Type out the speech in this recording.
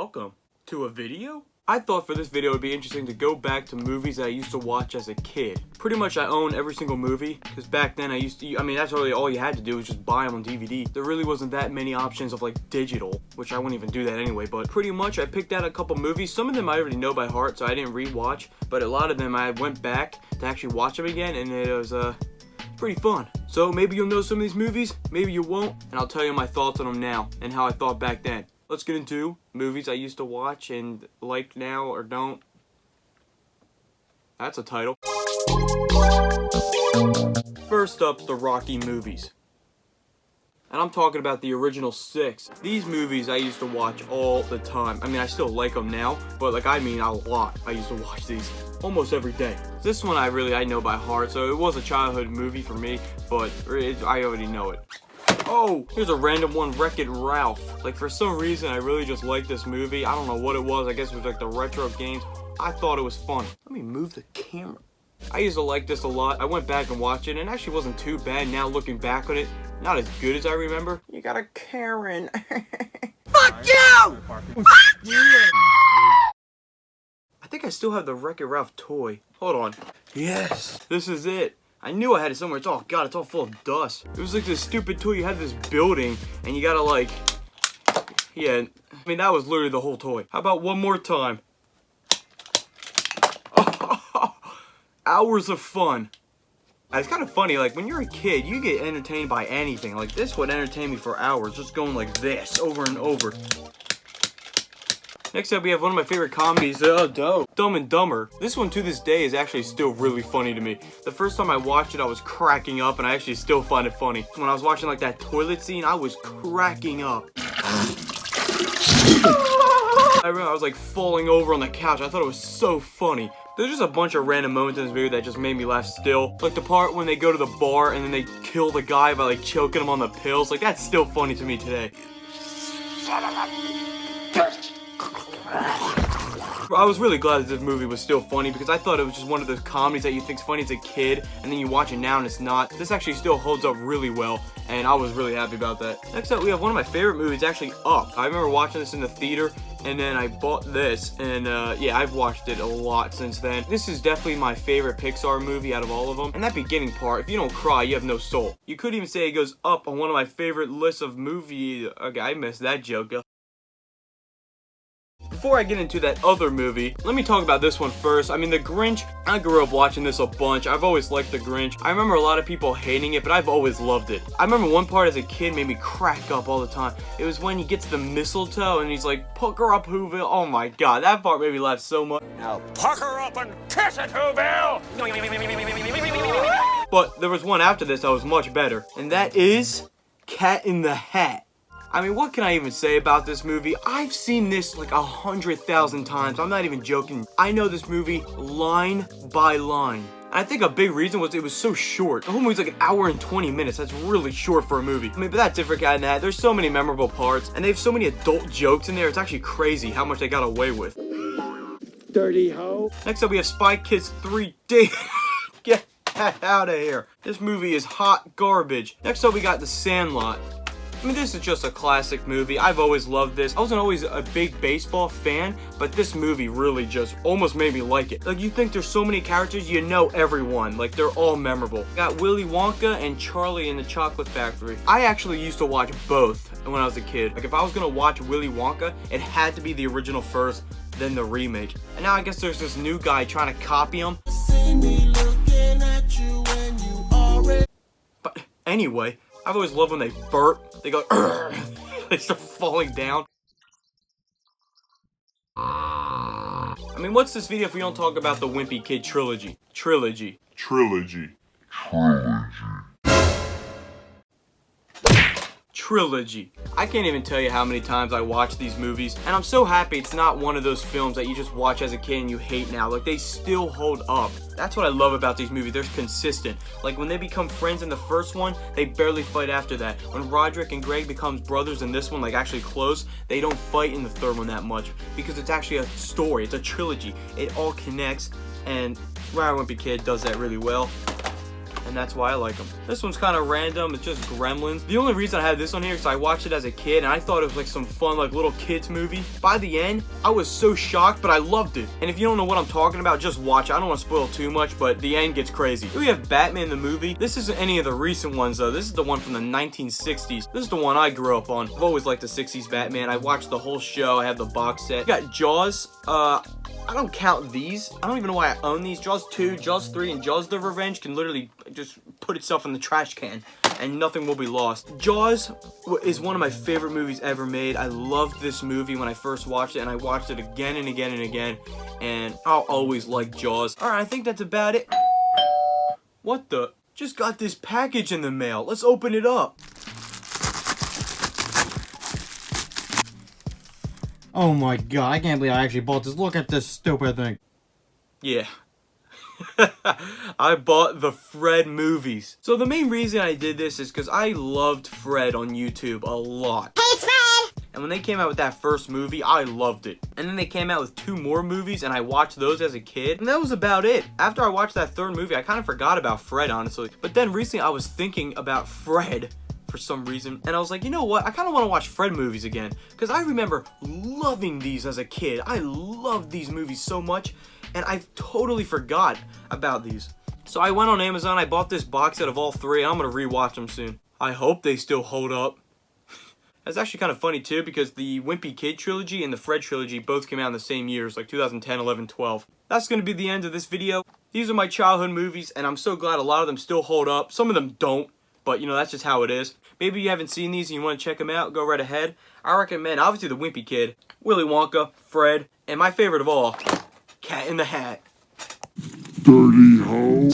Welcome to a video? I thought for this video it would be interesting to go back to movies that I used to watch as a kid. Pretty much I own every single movie, because back then that's really all you had to do was just buy them on DVD. There really wasn't that many options of like digital, which I wouldn't even do that anyway, but pretty much I picked out a couple movies. Some of them I already know by heart, so I didn't rewatch, but a lot of them I went back to actually watch them again, and it was pretty fun. So maybe you'll know some of these movies, maybe you won't, and I'll tell you my thoughts on them now, and how I thought back then. Let's get into movies I used to watch and like now or don't. That's a title. First up, the Rocky movies. And I'm talking about the original 6. These movies I used to watch all the time. I mean, I still like them now, but like, I mean a lot. I used to watch these almost every day. This one I know by heart, so it was a childhood movie for me, but I already know it. Oh, here's a random one, Wreck-It Ralph. Like, for some reason, I really just liked this movie. I don't know what it was. I guess it was like the retro games. I thought it was fun. Let me move the camera. I used to like this a lot. I went back and watched it, and it actually wasn't too bad. Now, looking back on it, not as good as I remember. You got a Karen. Fuck you! Fuck you! I think I still have the Wreck-It Ralph toy. Hold on. Yes, this is it. I knew I had it somewhere. It's all full of dust. It was like this stupid toy. You had this building, and you gotta like, yeah. I mean, that was literally the whole toy. How about one more time? Oh, hours of fun. It's kind of funny, like when you're a kid, you get entertained by anything. Like this would entertain me for hours, just going like this over and over. Next up, we have one of my favorite comedies, Dumb and Dumber. This one to this day is actually still really funny to me. The first time I watched it, I was cracking up, and I actually still find it funny. When I was watching like that toilet scene, I was cracking up. I remember I was like falling over on the couch. I thought it was so funny. There's just a bunch of random moments in this movie that just made me laugh still. Like the part when they go to the bar and then they kill the guy by like choking him on the pills. Like that's still funny to me today. I was really glad that this movie was still funny because I thought it was just one of those comedies that you think's funny as a kid and then you watch it now and it's not. This actually still holds up really well and I was really happy about that. Next up, we have one of my favorite movies, actually Up. I remember watching this in the theater and then I bought this and yeah, I've watched it a lot since then. This is definitely my favorite Pixar movie out of all of them. And that beginning part, if you don't cry, you have no soul. You could even say it goes up on one of my favorite lists of movies. Okay, I missed that joke. Before I get into that other movie, let me talk about this one first. I mean, The Grinch, I grew up watching this a bunch. I've always liked The Grinch. I remember a lot of people hating it, but I've always loved it. I remember one part as a kid made me crack up all the time. It was when he gets the mistletoe and he's like, pucker up, Whoville. Oh my god, that part made me laugh so much. Now, pucker up and kiss it, Whoville! But there was one after this that was much better, and that is Cat in the Hat. I mean, what can I even say about this movie? I've seen this like 100,000 times. I'm not even joking. I know this movie line by line. And I think a big reason was it was so short. The whole movie's like an hour and 20 minutes. That's really short for a movie. I mean, but that's different Cat in the Hat. There's so many memorable parts, and they have so many adult jokes in there. It's actually crazy how much they got away with. Dirty hoe. Next up, we have Spy Kids 3D. Get that out of here. This movie is hot garbage. Next up, we got The Sandlot. I mean, this is just a classic movie. I've always loved this. I wasn't always a big baseball fan, but this movie really just almost made me like it. Like, you think there's so many characters, you know everyone. Like, they're all memorable. Got Willy Wonka and Charlie in the Chocolate Factory. I actually used to watch both when I was a kid. Like, if I was gonna watch Willy Wonka, it had to be the original first, then the remake. And now I guess there's this new guy trying to copy him. But anyway, I've always loved when they burp. They go, they start falling down. I mean, what's this video if we don't talk about the Wimpy Kid trilogy? Trilogy. I can't even tell you how many times I watch these movies, and I'm so happy it's not one of those films that you just watch as a kid and you hate now. Like, they still hold up. That's what I love about these movies. They're consistent. Like, when they become friends in the first one, they barely fight after that. When Roderick and Greg becomes brothers in this one, like actually close, they don't fight in the third one that much because it's actually a story. It's a trilogy. It all connects, and A Wimpy Kid does that really well. and that's why I like them. This one's kind of random. It's just Gremlins. The only reason I have this on here is I watched it as a kid, and I thought it was like some fun, like little kids movie. By the end, I was so shocked, but I loved it. And if you don't know what I'm talking about, just watch it. I don't want to spoil too much, but the end gets crazy. We have Batman the movie. This isn't any of the recent ones though. This is the one from the 1960s. This is the one I grew up on. I've always liked the 60s Batman. I watched the whole show. I have the box set. We got Jaws. I don't count these. I don't even know why I own these. Jaws 2, Jaws 3, and Jaws the Revenge can literally just put itself in the trash can and nothing will be lost. Jaws is one of my favorite movies ever made. I loved this movie when I first watched it, and I watched it again and again and again, and I'll always like Jaws. Alright, I think that's about it. What the? Just got this package in the mail. Let's open it up. Oh my god, I can't believe I actually bought this. Look at this stupid thing. Yeah. I bought the Fred movies. So the main reason I did this is because I loved Fred on YouTube a lot. Hey, it's Fred! And when they came out with that first movie, I loved it. And then they came out with 2 more movies, and I watched those as a kid. And that was about it. After I watched that 3rd movie, I kind of forgot about Fred, honestly. But then recently, I was thinking about Fred for some reason, and I was like, you know what, I kind of want to watch Fred movies again, because I remember loving these as a kid. I loved these movies so much, and I totally forgot about these. So I went on Amazon, I bought this box set of all 3, and I'm going to rewatch them soon. I hope they still hold up. That's actually kind of funny too, because the Wimpy Kid trilogy and the Fred trilogy both came out in the same years, like 2010, 11, 12. That's going to be the end of this video. These are my childhood movies, and I'm so glad a lot of them still hold up. Some of them don't, but you know, that's just how it is. Maybe you haven't seen these and you want to check them out, go right ahead. I recommend, obviously, the Wimpy Kid, Willy Wonka, Fred, and my favorite of all, Cat in the Hat. Dirty hoe.